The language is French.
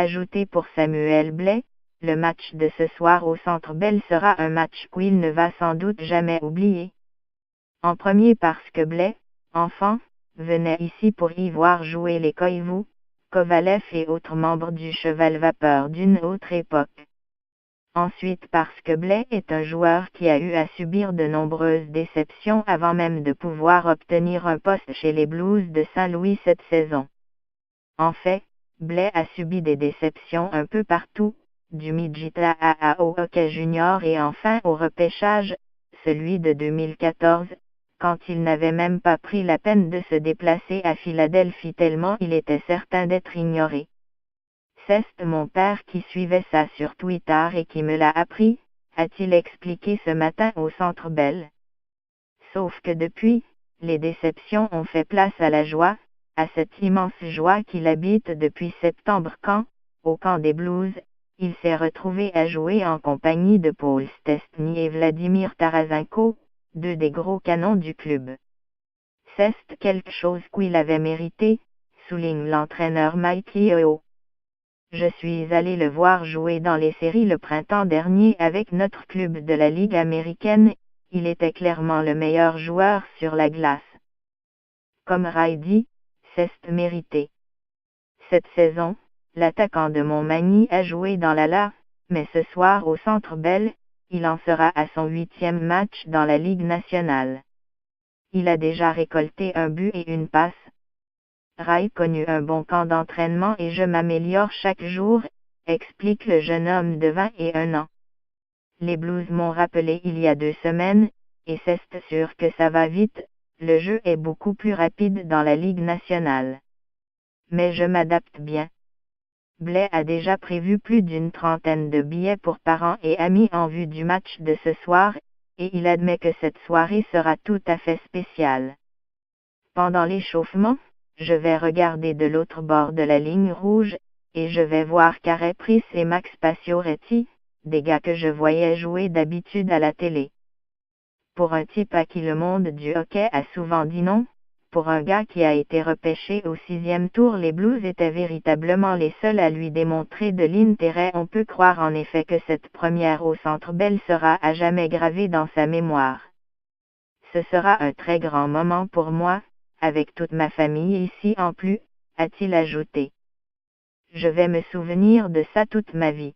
Ajouté pour Samuel Blais, le match de ce soir au Centre Bell sera un match qu'il ne va sans doute jamais oublier. En premier parce que Blais, enfant, venait ici pour y voir jouer les Koivu, Kovalev et autres membres du cheval vapeur d'une autre époque. Ensuite parce que Blais est un joueur qui a eu à subir de nombreuses déceptions avant même de pouvoir obtenir un poste chez les Blues de Saint-Louis cette saison. En fait, Blais a subi des déceptions un peu partout, du midget au hockey junior et enfin au repêchage, celui de 2014, quand il n'avait même pas pris la peine de se déplacer à Philadelphie tellement il était certain d'être ignoré. C'est mon père qui suivait ça sur Twitter et qui me l'a appris, a-t-il expliqué ce matin au Centre Bell. Sauf que depuis, les déceptions ont fait place à la joie, à cette immense joie qu'il habite depuis septembre quand, au camp des Blues, il s'est retrouvé à jouer en compagnie de Paul Stastny et Vladimir Tarasenko, deux des gros canons du club. C'est quelque chose qu'il avait mérité, souligne l'entraîneur Mike Yeo. Je suis allé le voir jouer dans les séries le printemps dernier avec notre club de la Ligue américaine, il était clairement le meilleur joueur sur la glace. Comme Rai dit, c'est mérité. Cette saison, l'attaquant de Montmagny a joué dans la mais ce soir au Centre Bell, il en sera à son 8e match dans la Ligue nationale. Il a déjà récolté un but et une passe. Rai connu un bon camp d'entraînement et je m'améliore chaque jour, explique le jeune homme de 21 ans. Les Blues m'ont rappelé il y a 2 semaines, et c'est sûr que ça va vite, le jeu est beaucoup plus rapide dans la Ligue nationale. Mais je m'adapte bien. Blais a déjà prévu plus d'une trentaine de billets pour parents et amis en vue du match de ce soir, et il admet que cette soirée sera tout à fait spéciale. Pendant l'échauffement, je vais regarder de l'autre bord de la ligne rouge, et je vais voir Carey Price et Max Pacioretty, des gars que je voyais jouer d'habitude à la télé. Pour un type à qui le monde du hockey a souvent dit non, pour un gars qui a été repêché au 6e tour, les Blues étaient véritablement les seuls à lui démontrer de l'intérêt. On peut croire en effet que cette première au Centre Bell sera à jamais gravée dans sa mémoire. Ce sera un très grand moment pour moi, avec toute ma famille ici en plus, a-t-il ajouté. Je vais me souvenir de ça toute ma vie.